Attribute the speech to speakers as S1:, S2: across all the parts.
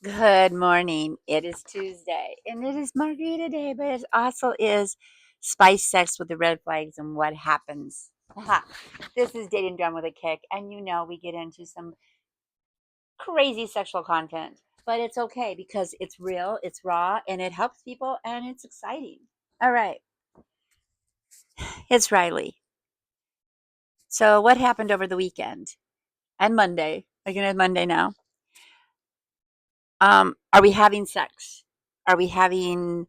S1: Good morning. It is Tuesday and it is Margarita Day, but it also is Spice Sex with the Red Flags and what happens. Aha. This is Dating Drum with a Kick, and we get into some crazy sexual content, but it's okay because it's real, it's raw, and it helps people and it's exciting. All right, it's Riley. So, what happened over the weekend and Monday? Again, it's Monday now. Are we having sex? Are we having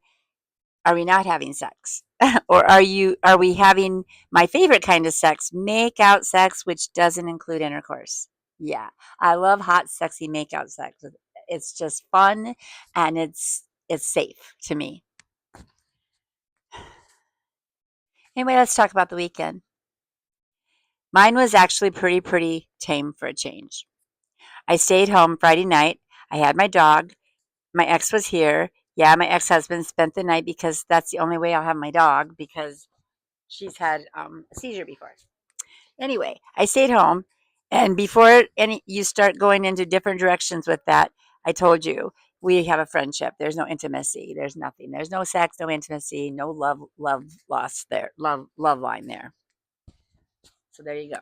S1: Are we not having sex? Or are we having my favorite kind of sex, make out sex, which doesn't include intercourse? Yeah. I love hot, sexy make out sex. It's just fun and it's safe to me. Anyway, let's talk about the weekend. Mine was actually pretty tame for a change. I stayed home Friday night. I had my dog. My ex was here. Yeah, my ex-husband spent the night because that's the only way I'll have my dog because she's had a seizure before. Anyway, I stayed home, and before any you start going into different directions with that, I told you we have a friendship. There's no intimacy. There's nothing. There's no sex, no intimacy, no love lost there, love line there. So there you go.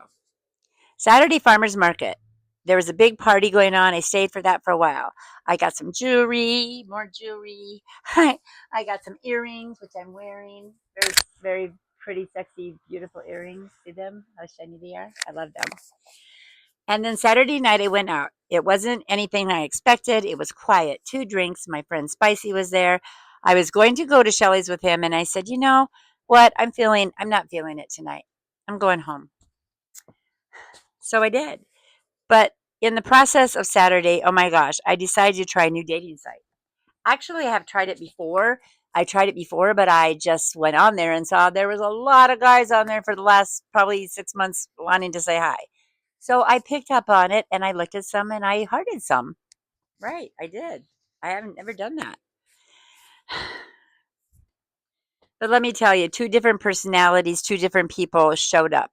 S1: Saturday farmers market. There was a big party going on. I stayed for that for a while. I got some jewelry, more jewelry. I got some earrings, which I'm wearing. Very pretty, sexy, beautiful earrings. See them? How shiny they are. I love them. And then Saturday night, I went out. It wasn't anything I expected. It was quiet. Two drinks. My friend Spicy was there. I was going to go to Shelly's with him, and I said, you know what? I'm not feeling it tonight. I'm going home. So I did. But in the process of Saturday, oh my gosh, I decided to try a new dating site. Actually, I have tried it before. I tried it before, but I just went on there and saw there was a lot of guys on there for the last probably 6 months wanting to say hi. So I picked up on it and I looked at some and I hearted some. Right, I did. I haven't ever done that. But let me tell you, two different personalities, two different people showed up.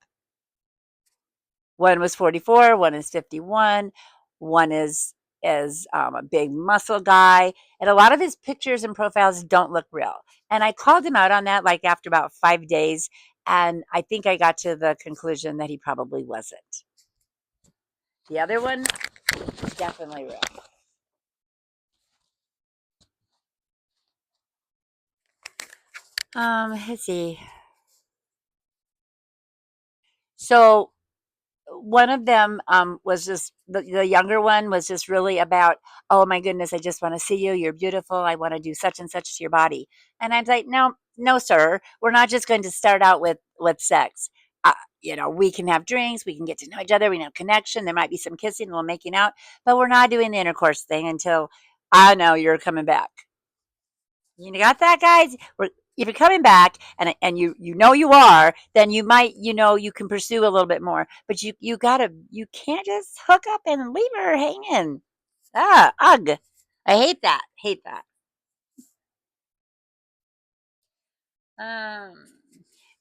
S1: One was 44, one is 51, one is a big muscle guy, and a lot of his pictures and profiles don't look real. And I called him out on that like after about 5 days, and I think I got to the conclusion that he probably wasn't. The other one, definitely real. Let's see. So one of them was just the younger one was just really about, oh my goodness, I just want to see you, you're beautiful, I want to do such and such to your body. And I'm like, no sir, we're not just going to start out with sex. We can have drinks, we can get to know each other, we can have connection, there might be some kissing, a little making out, but we're not doing the intercourse thing until I know you're coming back. You got that, guys? If you're coming back and you know you are, then you might, you can pursue a little bit more. But you can't just hook up and leave her hanging. Ugh. I hate that. Hate that. Um,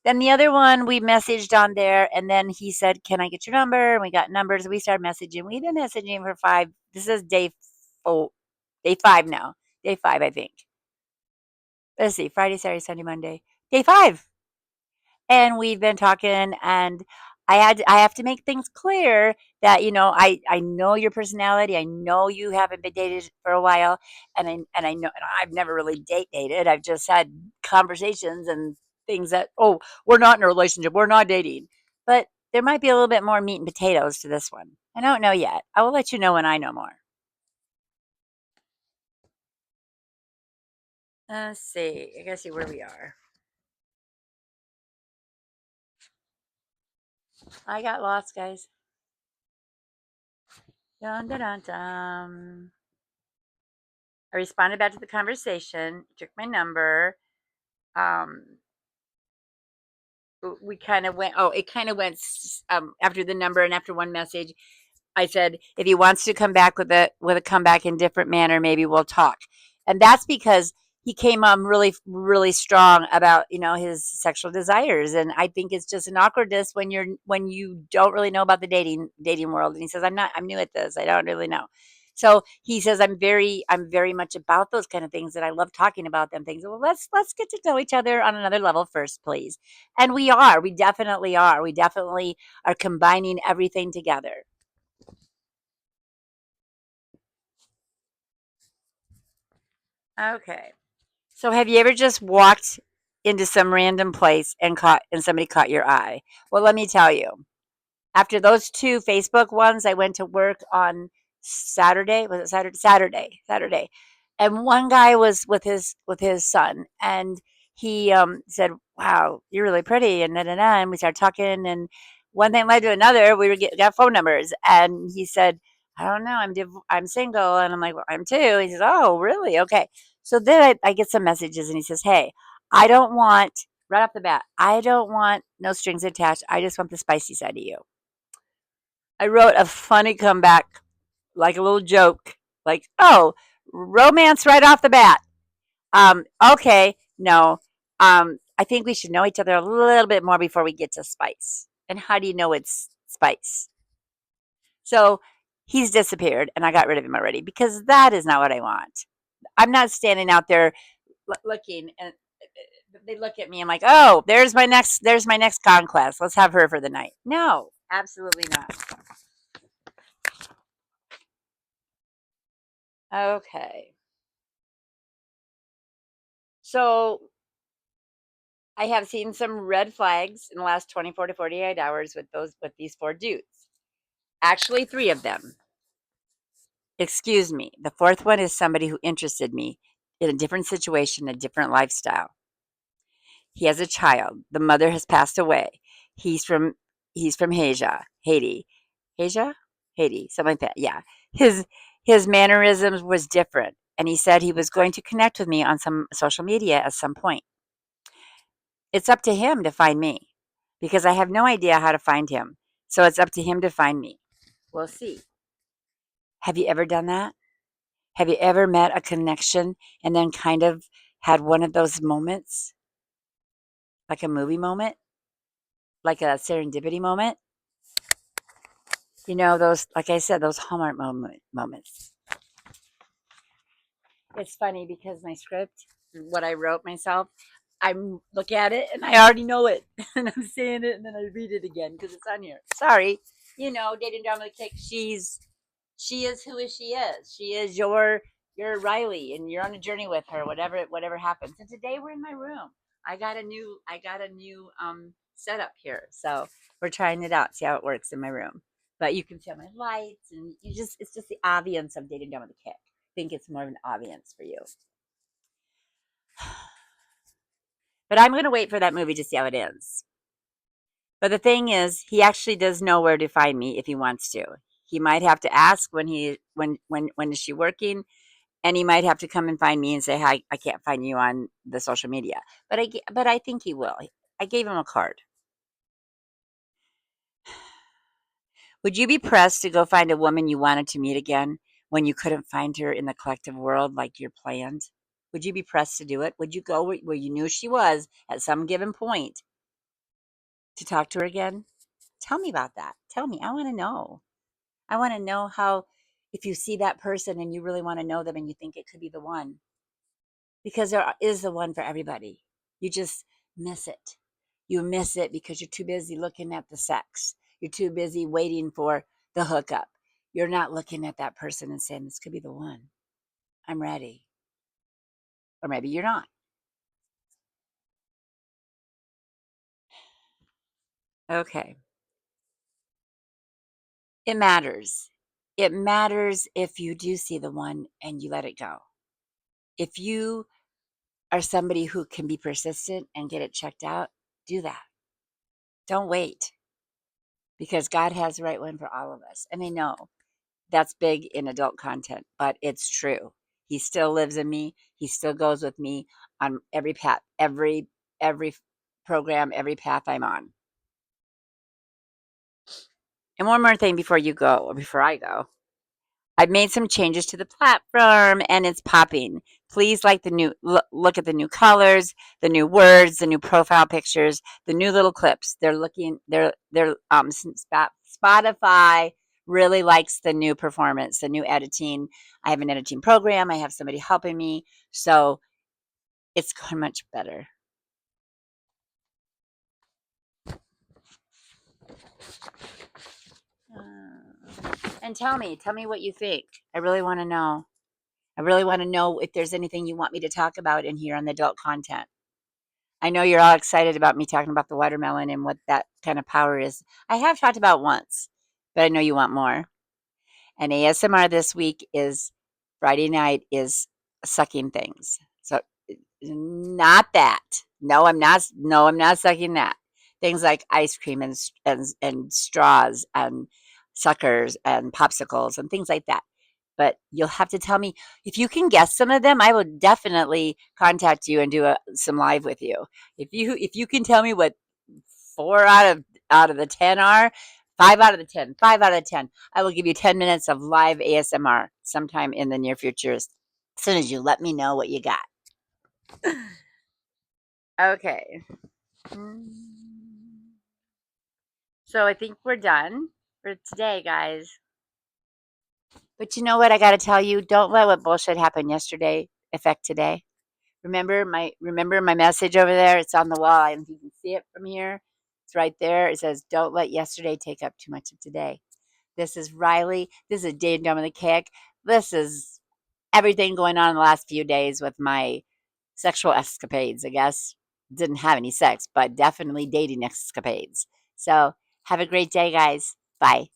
S1: then the other one we messaged on there, and then he said, "Can I get your number?" And we got numbers. We started messaging. We've been messaging for five. This is day 5 now. Day 5, I think. Let's see, Friday, Saturday, Sunday, Monday. Day 5. And we've been talking, and I have to make things clear that I know your personality. I know you haven't been dated for a while, and I know, and I've never really dated. I've just had conversations and things that, oh, we're not in a relationship, we're not dating, but there might be a little bit more meat and potatoes to this one. I don't know yet. I will let you know when I know more. Let's see. I gotta see where we are. I got lost, guys. Dun, dun, dun, dun. I responded back to the conversation, took my number. Um, we kind of went, it kind of went after the number and after one message. I said, if he wants to come back with a comeback in different manner, maybe we'll talk. And that's because he came really strong about his sexual desires, and I think it's just an awkwardness when you don't really know about the dating world. And he says, I'm new at this, I don't really know. So he says, I'm very much about those kind of things, and I love talking about them things. Well, let's get to know each other on another level first, please. And we definitely are. We definitely are combining everything together. Okay. So have you ever just walked into some random place and somebody caught your eye? Well, let me tell you. After those 2 Facebook ones, I went to work on Saturday. Was it Saturday? Saturday. And one guy was with his son, and he said, "Wow, you're really pretty." And and we started talking, and one thing led to another. Got phone numbers, and he said, "I don't know. I'm single," and I'm like, "Well, I'm too." He says, "Oh, really? Okay." So then I get some messages, and he says, "Hey, I don't want right off the bat. I don't want no strings attached. I just want the spicy side of you." I wrote a funny comeback, like a little joke, like, "Oh, romance right off the bat." Okay, no. I think we should know each other a little bit more before we get to spice. And how do you know it's spice? So he's disappeared, and I got rid of him already because that is not what I want. I'm not standing out there looking, and they look at me. I'm like, "Oh, there's my next conquest. Let's have her for the night." No, absolutely not. Okay. So I have seen some red flags in the last 24 to 48 hours with these 4 dudes. Actually, 3 of them. Excuse me. The 4th one is somebody who interested me in a different situation, a different lifestyle. He has a child. The mother has passed away. He's from Haiti. Asia? Haiti, something like that. Yeah. His his mannerisms was different, and he said he was going to connect with me on some social media at some point. It's up to him to find me because I have no idea how to find him. So it's up to him to find me. We'll see. Have you ever done that? Have you ever met a connection and then kind of had one of those moments, like a movie moment, like a serendipity moment? You know, those, like I said, those moments. It's funny because my script, what I wrote myself, I look at it and I already know it, and I'm saying it, and then I read it again because it's on here. Sorry, dating drama kick. She is who is she is. She is your Riley, and you're on a journey with her. Whatever happens. And today we're in my room. I got a new setup here, so we're trying it out, see how it works in my room. But you can see all my lights, and it's just the audience of dating down with the kick. I think it's more of an audience for you. But I'm going to wait for that movie to see how it ends. But the thing is, he actually does know where to find me if he wants to. He might have to ask when is she working, and he might have to come and find me and say, "Hi, I can't find you on the social media." But I think he will. I gave him a card. Would you be pressed to go find a woman you wanted to meet again when you couldn't find her in the collective world like you planned? Would you be pressed to do it? Would you go where you knew she was at some given point to talk to her again? Tell me about that. Tell me. I want to know. I want to know how, if you see that person and you really want to know them and you think it could be the one, because there is the one for everybody. You just miss it. You miss it because you're too busy looking at the sex. You're too busy waiting for the hookup. You're not looking at that person and saying, "This could be the one. I'm ready." Or maybe you're not. Okay. It matters. It matters if you do see the one and you let it go. If you are somebody who can be persistent and get it checked out, do that. Don't wait because God has the right one for all of us. And I know that's big in adult content, but it's true. He still lives in me. He still goes with me on every path, every program, every path I'm on. And one more thing before you go, or before I go. I've made some changes to the platform and it's popping. Please like the new look at the new colors, the new words, the new profile pictures, the new little clips. They're Spotify really likes the new performance, the new editing. I have an editing program. I have somebody helping me. So it's going much better. And tell me what you think. I really want to know. I really want to know if there's anything you want me to talk about in here on the adult content. I know you're all excited about me talking about the watermelon and what that kind of power is. I have talked about once, but I know you want more. And ASMR this week is Friday night is sucking things. So not that. No, I'm not. No, I'm not sucking that. Things like ice cream and straws and suckers and popsicles and things like that. But you'll have to tell me if you can guess some of them. I will definitely contact you and do some live with you. If you can tell me what 4 out of the 10 are, 5 out of the 10, 5 out of the 10, I will give you 10 minutes of live ASMR sometime in the near future. As soon as you let me know what you got. Okay. So I think we're done for today, guys. But you know what? I got to tell you, don't let what bullshit happened yesterday affect today. Remember my message over there? It's on the wall. And you can see it from here. It's right there. It says, "Don't let yesterday take up too much of today." This is Riley. This is Dave Dumb and the Kick. This is everything going on in the last few days with my sexual escapades, I guess. Didn't have any sex, but definitely dating escapades. So have a great day, guys. Bye.